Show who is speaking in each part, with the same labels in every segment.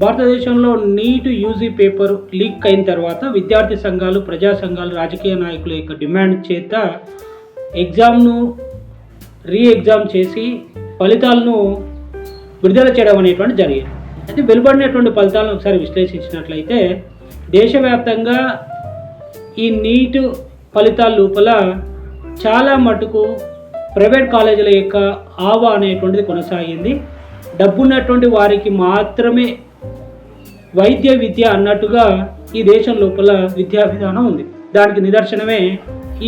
Speaker 1: భారతదేశంలో NEET UG paper leak అయిన తర్వాత విద్యార్థి సంఘాలు, ప్రజా సంఘాలు, రాజకీయ నాయకుల యొక్క డిమాండ్ చేత ఎగ్జామ్ను ఎగ్జామ్ చేసి ఫలితాలను విడుదల చేయడం అనేటువంటి జరిగింది. అయితే వెలువడినటువంటి ఫలితాలను ఒకసారి విశ్లేషించినట్లయితే దేశవ్యాప్తంగా ఈ నీట్ ఫలితాల లోపల చాలా మటుకు ప్రైవేట్ కాలేజీల యొక్క ఆవా అనేటువంటిది కొనసాగింది. డబ్బున్నటువంటి వారికి మాత్రమే వైద్య విద్య అన్నట్టుగా ఈ దేశం లోపల విద్యా విధానం ఉంది. దానికి నిదర్శనమే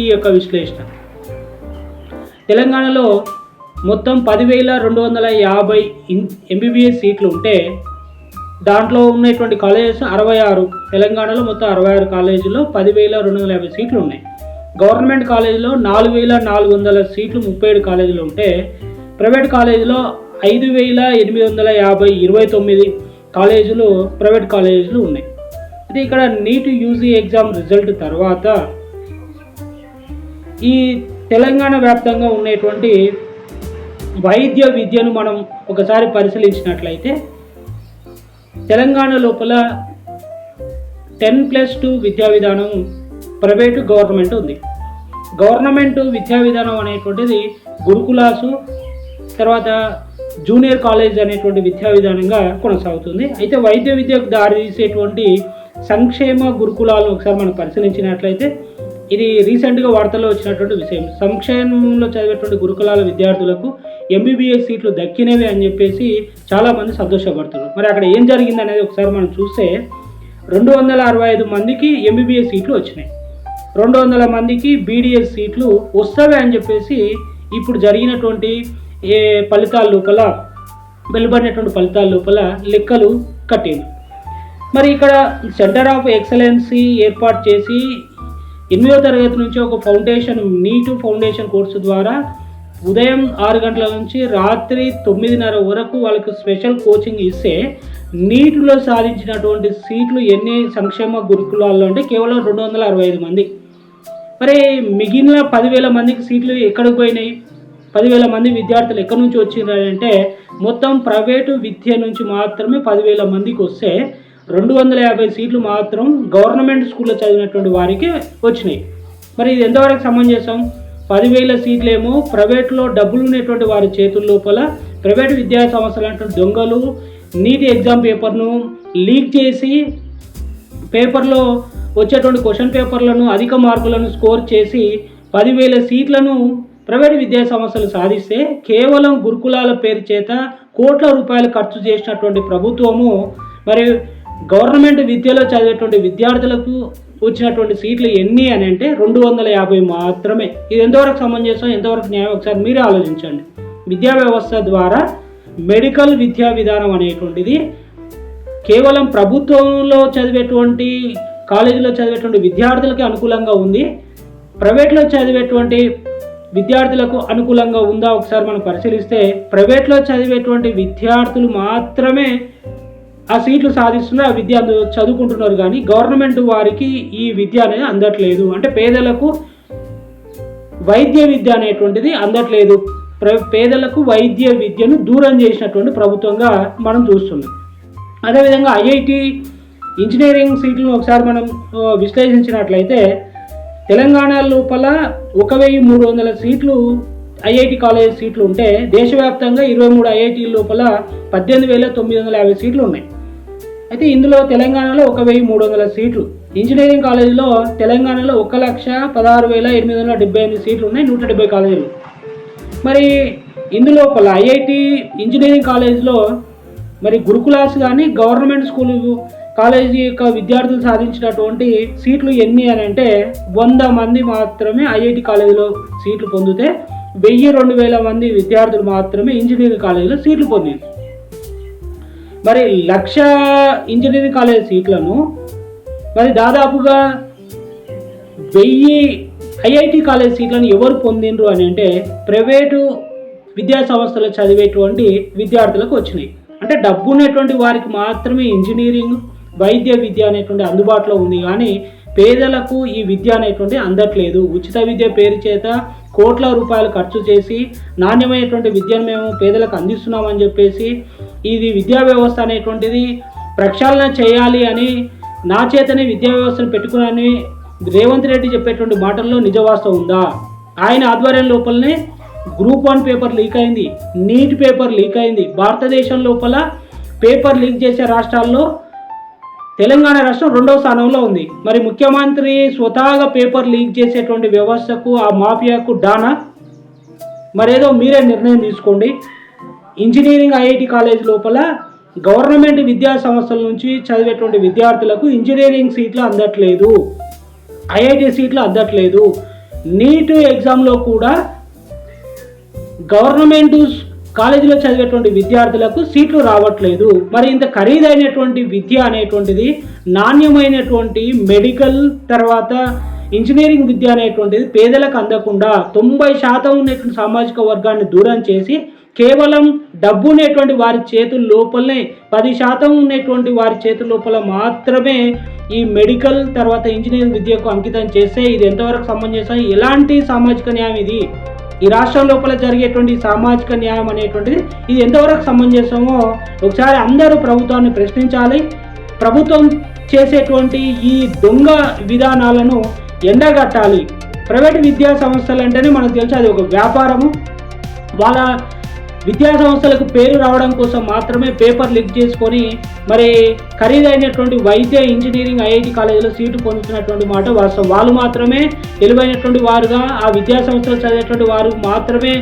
Speaker 1: ఈ యొక్క విశ్లేషణ. తెలంగాణలో మొత్తం 10,250 ఎంబీబీఎస్ సీట్లు ఉంటే దాంట్లో ఉన్నటువంటి కాలేజెస్ 66. తెలంగాణలో మొత్తం 66 కాలేజీలో 10,250 సీట్లు ఉన్నాయి. గవర్నమెంట్ కాలేజీలో 4,400 సీట్లు 37 కాలేజీలు ఉంటే ప్రైవేట్ కాలేజీలో 5,850 29 కాలేజీలు ప్రైవేట్ కాలేజీలు ఉన్నాయి. అయితే ఇక్కడ నీట్ యూజీ ఎగ్జామ్ రిజల్ట్ తర్వాత ఈ తెలంగాణ వ్యాప్తంగా ఉన్నటువంటి వైద్య విద్యను మనం ఒకసారి పరిశీలించినట్లయితే తెలంగాణ లోపల 10+2 విద్యా విధానం ప్రైవేటు, గవర్నమెంట్ ఉంది. గవర్నమెంట్ విద్యా విధానం అనేటువంటిది గురుకులాసు, తర్వాత జూనియర్ కాలేజ్ అనేటువంటి విద్యా విధానంగా కొనసాగుతుంది. అయితే వైద్య విద్యకు దారి తీసేటువంటి సంక్షేమ గురుకులాలను ఒకసారి మనం పరిశీలించినట్లయితే ఇది రీసెంట్గా వార్తల్లో వచ్చినటువంటి విషయం. సంక్షేమంలో చదివేటువంటి గురుకులాల విద్యార్థులకు ఎంబీబీఎస్ సీట్లు దక్కినవి అని చెప్పేసి చాలామంది సంతోషపడుతున్నారు. మరి అక్కడ ఏం జరిగింది అనేది ఒకసారి మనం చూస్తే 265 మందికి ఎంబీబీఎస్ సీట్లు వచ్చినాయి, 200 మందికి బీడీఎస్ సీట్లు వస్తాయి అని చెప్పేసి ఇప్పుడు జరిగినటువంటి ఫలితాల లోపల వెలువడినటువంటి ఫలితాల లోపల లెక్కలు కట్టింది. మరి ఇక్కడ సెంటర్ ఆఫ్ ఎక్సలెన్సీ ఏర్పాటు చేసి 8వ తరగతి నుంచి ఒక ఫౌండేషన్ నీట్ ఫౌండేషన్ కోర్సు ద్వారా ఉదయం 6 గంటల నుంచి రాత్రి 9:30 వరకు వాళ్ళకు స్పెషల్ కోచింగ్ ఇస్తే నీటిలో సాధించినటువంటి సీట్లు ఎన్ని సంక్షేమ గురుకులాల్లో అంటే కేవలం 265 మంది. మరి మిగిలిన 10,000 మందికి సీట్లు ఎక్కడికి పోయినాయి? 10,000 మంది విద్యార్థులు ఎక్కడి నుంచి వచ్చినారంటే మొత్తం ప్రైవేటు విద్య నుంచి మాత్రమే 10,000 మందికి వస్తే 250 సీట్లు మాత్రం గవర్నమెంట్ స్కూల్లో చదివినటువంటి వారికి వచ్చినాయి. మరి ఇది ఎంతవరకు సమంజసం? 10,000 సీట్లేమో ప్రైవేట్లో డబ్బులు ఉన్నటువంటి వారి చేతుల లోపల ప్రైవేటు విద్యా సంస్థలు అంటే దొంగలు నీట్ ఎగ్జామ్ పేపర్ను లీక్ చేసి పేపర్లో వచ్చేటువంటి క్వశ్చన్ పేపర్లను అధిక మార్కులను స్కోర్ చేసి 10,000 సీట్లను ప్రైవేటు విద్యా సంస్థలు సాధిస్తే కేవలం గురుకులాల పేరు చేత కోట్ల రూపాయలు ఖర్చు చేసినటువంటి ప్రభుత్వము మరి గవర్నమెంట్ విద్యలో చదివేటువంటి విద్యార్థులకు వచ్చినటువంటి సీట్లు ఎన్ని అని అంటే 250 మాత్రమే. ఇది ఎంతవరకు సమంజసం, ఎంతవరకు న్యాయం ఒకసారి మీరే ఆలోచించండి. విద్యా వ్యవస్థ ద్వారా మెడికల్ విద్యా విధానం అనేటువంటిది కేవలం ప్రభుత్వంలో చదివేటువంటి కాలేజీలో చదివేటువంటి విద్యార్థులకి అనుకూలంగా ఉంది, ప్రైవేట్లో చదివేటువంటి విద్యార్థులకు అనుకూలంగా ఉందా ఒకసారి మనం పరిశీలిస్తే ప్రైవేట్లో చదివేటువంటి విద్యార్థులు మాత్రమే ఆ సీట్లు సాధిస్తున్నారు, ఆ విద్య చదువుకుంటున్నారు. కానీ గవర్నమెంట్ వారికి ఈ విద్య అనేది అందట్లేదు. అంటే పేదలకు వైద్య విద్య అనేటువంటిది అందట్లేదు. పేదలకు వైద్య విద్యను దూరం చేసినటువంటి ప్రభుత్వంగా మనం చూస్తున్నాం. అదేవిధంగా ఐఐటి ఇంజనీరింగ్ సీట్లను ఒకసారి మనం విశ్లేషించినట్లయితే తెలంగాణ లోపల 1,300 సీట్లు ఐఐటి కాలేజ్ సీట్లు ఉంటే దేశవ్యాప్తంగా 23 ఐఐటి లోపల 18,950 సీట్లు ఉన్నాయి. అయితే ఇందులో తెలంగాణలో 1,300 సీట్లు, ఇంజనీరింగ్ కాలేజీలో తెలంగాణలో 1,16,878 సీట్లు ఉన్నాయి, 170 కాలేజీలు. మరి ఇందులోపల ఐఐటి ఇంజనీరింగ్ కాలేజీలో మరి గురుకులాస్ కానీ గవర్నమెంట్ స్కూల్ కాలేజీ యొక్క విద్యార్థులు సాధించినటువంటి సీట్లు ఎన్ని అని అంటే 100 మంది మాత్రమే ఐఐటి కాలేజీలో సీట్లు పొందితే 1,000-2,000 మంది విద్యార్థులు మాత్రమే ఇంజనీరింగ్ కాలేజీలో సీట్లు పొందింది. మరి 1,00,000 ఇంజనీరింగ్ కాలేజ్ సీట్లను మరి దాదాపుగా 1000 ఐఐటి కాలేజ్ సీట్లను ఎవరు పొందిండ్రు అని అంటే ప్రైవేటు విద్యా సంస్థలు చదివేటువంటి విద్యార్థులకు వచ్చినాయి. అంటే డబ్బు ఉన్నటువంటి వారికి మాత్రమే ఇంజనీరింగ్ వైద్య విద్య అనేటువంటి అందుబాటులో ఉంది, కానీ పేదలకు ఈ విద్య అనేటువంటి అందట్లేదు. ఉచిత విద్య పేరు చేత కోట్ల రూపాయలు ఖర్చు చేసి నాణ్యమైనటువంటి విద్యను మేము పేదలకు అందిస్తున్నామని చెప్పేసి ఇది విద్యా వ్యవస్థ అనేటువంటిది ప్రక్షాళన చేయాలి అని నా చేతనే విద్యా వ్యవస్థను పెట్టుకుని రేవంత్ రెడ్డి చెప్పేటువంటి మాటల్లో నిజవాస్తవం ఉందా? ఆయన ఆధ్వర్యం లోపలనే గ్రూప్ 1 పేపర్ లీక్ అయింది, నీట్ పేపర్ లీక్ అయింది. భారతదేశం లోపల పేపర్ లీక్ చేసే రాష్ట్రాల్లో తెలంగాణ రాష్ట్రం 2వ స్థానంలో ఉంది. మరి ముఖ్యమంత్రి స్వతహాగా పేపర్ లీక్ చేసేటువంటి వ్యవస్థకు, ఆ మాఫియాకు డానా? మరేదో మీరే నిర్ణయం తీసుకోండి. ఇంజనీరింగ్ ఐఐటి కాలేజ్ లోపల గవర్నమెంట్ విద్యా సంస్థల నుంచి చదివేటువంటి విద్యార్థులకు ఇంజనీరింగ్ సీట్లు అందట్లేదు, ఐఐటి సీట్లు అందట్లేదు. నీట్ ఎగ్జామ్లో కూడా గవర్నమెంట్ కాలేజీలో చదివేటువంటి విద్యార్థులకు సీట్లు రావట్లేదు. మరి ఇంత ఖరీదైనటువంటి విద్య అనేటువంటిది, నాణ్యమైనటువంటి మెడికల్ తర్వాత ఇంజనీరింగ్ విద్య అనేటువంటిది పేదలకు అందకుండా 90% ఉన్నటువంటి సామాజిక వర్గాన్ని దూరం చేసి కేవలం డబ్బు ఉన్నటువంటి వారి చేతుల లోపలనే 10% ఉన్నటువంటి వారి చేతుల లోపల మాత్రమే ఈ మెడికల్ తర్వాత ఇంజనీరింగ్ విద్యకు అంకితం చేస్తే ఇది ఎంతవరకు సమంజసం? ఎలాంటి సామాజిక న్యాయం ఇది? ఈ రాష్ట్రం లోపల జరిగేటువంటి సామాజిక న్యాయం అనేటువంటిది ఇది ఎంతవరకు సమంజసమో ఒకసారి అందరూ ప్రభుత్వాన్ని ప్రశ్నించాలి. ప్రభుత్వం చేసేటువంటి ఈ దొంగ విధానాలను ఎండగట్టాలి. ప్రైవేట్ విద్యా సంస్థలు అంటేనే మనకు తెలుసు అది ఒక వ్యాపారము. వాళ్ళ విద్యా సంస్థలకు పేరు రావడం కోసం మాత్రమే పేపర్ లీక్ చేసుకొని మరి ఖరీదైనటువంటి వైద్య ఇంజనీరింగ్ ఐఐటి కాలేజీలో సీటు పొందుతున్నటువంటి మాట వాస్తవం. వాళ్ళు మాత్రమే తెలివైనటువంటి వారుగా, ఆ విద్యా సంస్థలు చదివేటువంటి వారు మాత్రమే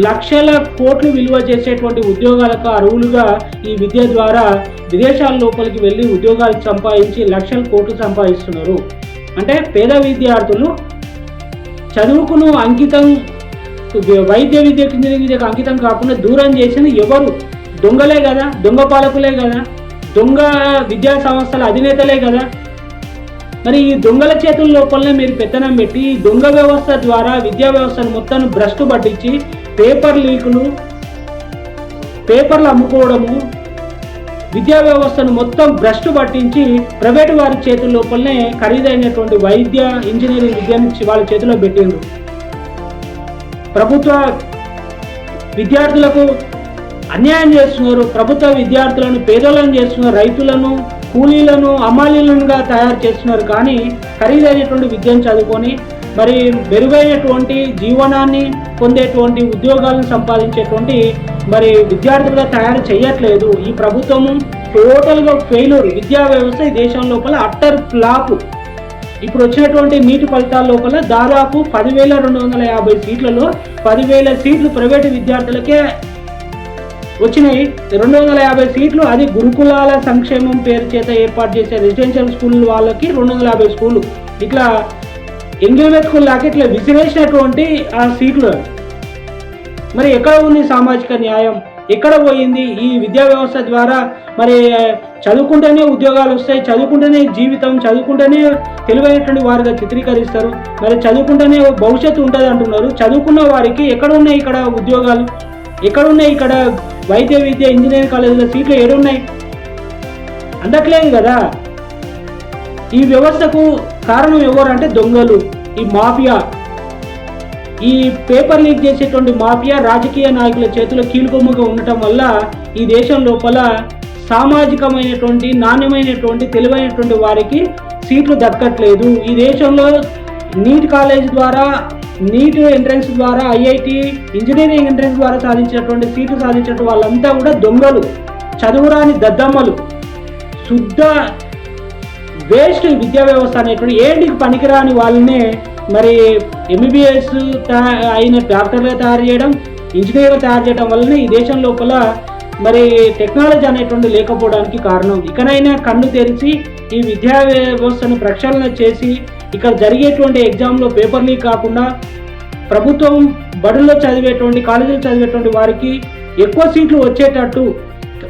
Speaker 1: లక్షల కోట్లు విలువ చేసేటువంటి ఉద్యోగాలకు అర్హులుగా ఈ విద్య ద్వారా విదేశాల లోపలికి వెళ్ళి ఉద్యోగాలు సంపాదించి లక్షల కోట్లు సంపాదిస్తున్నారు. అంటే పేద విద్యార్థులు చదువుకును అంకితం, వైద్య విద్యకు ఇంజనీరింగ్ విద్యకు అంకితం కాకుండా దూరం చేసిన ఎవరు? దొంగలే కదా, దొంగ పాలకులే కదా, దొంగ విద్యా సంస్థల అధినేతలే కదా. మరి ఈ దొంగల చేతుల లోపలనే మీరు పెత్తనం పెట్టి ఈ దొంగ వ్యవస్థ ద్వారా విద్యా వ్యవస్థను మొత్తం భ్రష్టు పట్టించి పేపర్ లీకులు, పేపర్లు అమ్ముకోవడము, విద్యా వ్యవస్థను మొత్తం భ్రష్టు పట్టించి ప్రైవేటు వారి చేతుల లోపలనే ఖరీదైనటువంటి వైద్య ఇంజనీరింగ్ విద్యను వాళ్ళ చేతిలో పెట్టిండ్రు. ప్రభుత్వ విద్యార్థులకు అన్యాయం చేస్తున్నారు. ప్రభుత్వ విద్యార్థులను పేదలను చేస్తున్నారు, రైతులను, కూలీలను, అమాలీలుగా తయారు చేస్తున్నారు. కానీ ఖరీదైనటువంటి విద్యను చదువుకొని మరి మెరుగైనటువంటి జీవనాన్ని పొందేటువంటి ఉద్యోగాలను సంపాదించేటువంటి మరి విద్యార్థులుగా తయారు చేయట్లేదు. ఈ ప్రభుత్వము టోటల్గా ఫెయిల్యూర్. విద్యా వ్యవస్థ ఈ దేశం లోపల అట్టర్ ఫ్లాప్. ఇప్పుడు వచ్చినటువంటి నీటి ఫలితాల లోపల దాదాపు 10,250 సీట్లలో 10,000 సీట్లు ప్రైవేటు విద్యార్థులకే వచ్చినాయి. 250 సీట్లు అది గురుకులాల సంక్షేమం పేరు చేత ఏర్పాటు చేసే రెసిడెన్షియల్ స్కూల్ వాళ్ళకి 250 స్కూళ్ళు. ఇట్లా ఎంగిల్ స్కూల్ లాగా ఇట్లా విసిరేసినటువంటి ఆ సీట్లు. మరి ఎక్కడ ఉంది సామాజిక న్యాయం? ఎక్కడ పోయింది? ఈ విద్యా వ్యవస్థ ద్వారా మరి చదువుకుంటేనే ఉద్యోగాలు వస్తాయి, చదువుకుంటేనే జీవితం, చదువుకుంటేనే తెలివైనటువంటి వారిగా చిత్రీకరిస్తారు. మరి చదువుకుంటేనే భవిష్యత్తు ఉంటుంది అంటున్నారు. చదువుకున్న వారికి ఎక్కడ ఉన్నాయి ఇక్కడ ఉద్యోగాలు? ఎక్కడున్నాయి ఇక్కడ వైద్య విద్య ఇంజనీరింగ్ కాలేజీలో సీట్లు ఏడున్నాయి? అందట్లేదు కదా. ఈ వ్యవస్థకు కారణం ఎవరు అంటే దొంగలు, ఈ మాఫియా. ఈ పేపర్ లీక్ చేసేటువంటి మాఫియా రాజకీయ నాయకుల చేతిలో కీలుకొమ్ముగా ఉండటం వల్ల ఈ దేశం లోపల సామాజికమైనటువంటి, నాణ్యమైనటువంటి, తెలివైనటువంటి వారికి సీట్లు దక్కట్లేదు. ఈ దేశంలో నీట్ కాలేజ్ ద్వారా, నీట్ ఎంట్రన్స్ ద్వారా, ఐఐటి ఇంజనీరింగ్ ఎంట్రన్స్ ద్వారా సాధించినటువంటి సీట్లు సాధించినటువంటి వాళ్ళంతా కూడా దొంగలు, చదువురాని దద్దమ్మలు, శుద్ధ వేస్ట్ విద్యా వ్యవస్థ అనేటువంటి ఏంటికి పనికిరాని వాళ్ళనే మరి ఎంబీబీఎస్ అయిన డాక్టర్గా తయారు చేయడం, ఇంజనీర్గా తయారు చేయడం వల్లనే ఈ దేశం లోపల మరి టెక్నాలజీ అనేటువంటి లేకపోవడానికి కారణం. ఇకనైనా కన్ను తెరిచి ఈ విద్యా వ్యవస్థను ప్రక్షాళన చేసి ఇక్కడ జరిగేటువంటి ఎగ్జామ్లో పేపర్ లీక్ కాకుండా ప్రభుత్వం బడుల్లో చదివేటువంటి, కాలేజీలో చదివేటువంటి వారికి ఎక్కువ సీట్లు వచ్చేటట్టు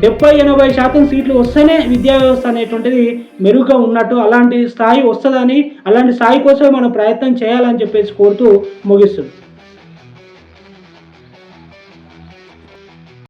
Speaker 1: 70-80% సీట్లు వస్తేనే విద్యా వ్యవస్థ అనేటువంటిది మెరుగ్గా ఉన్నట్టు, అలాంటి స్థాయి వస్తుందని, అలాంటి స్థాయి కోసమే మనం ప్రయత్నం చేయాలని చెప్పేసి కోరుతూ ముగిస్తుంది.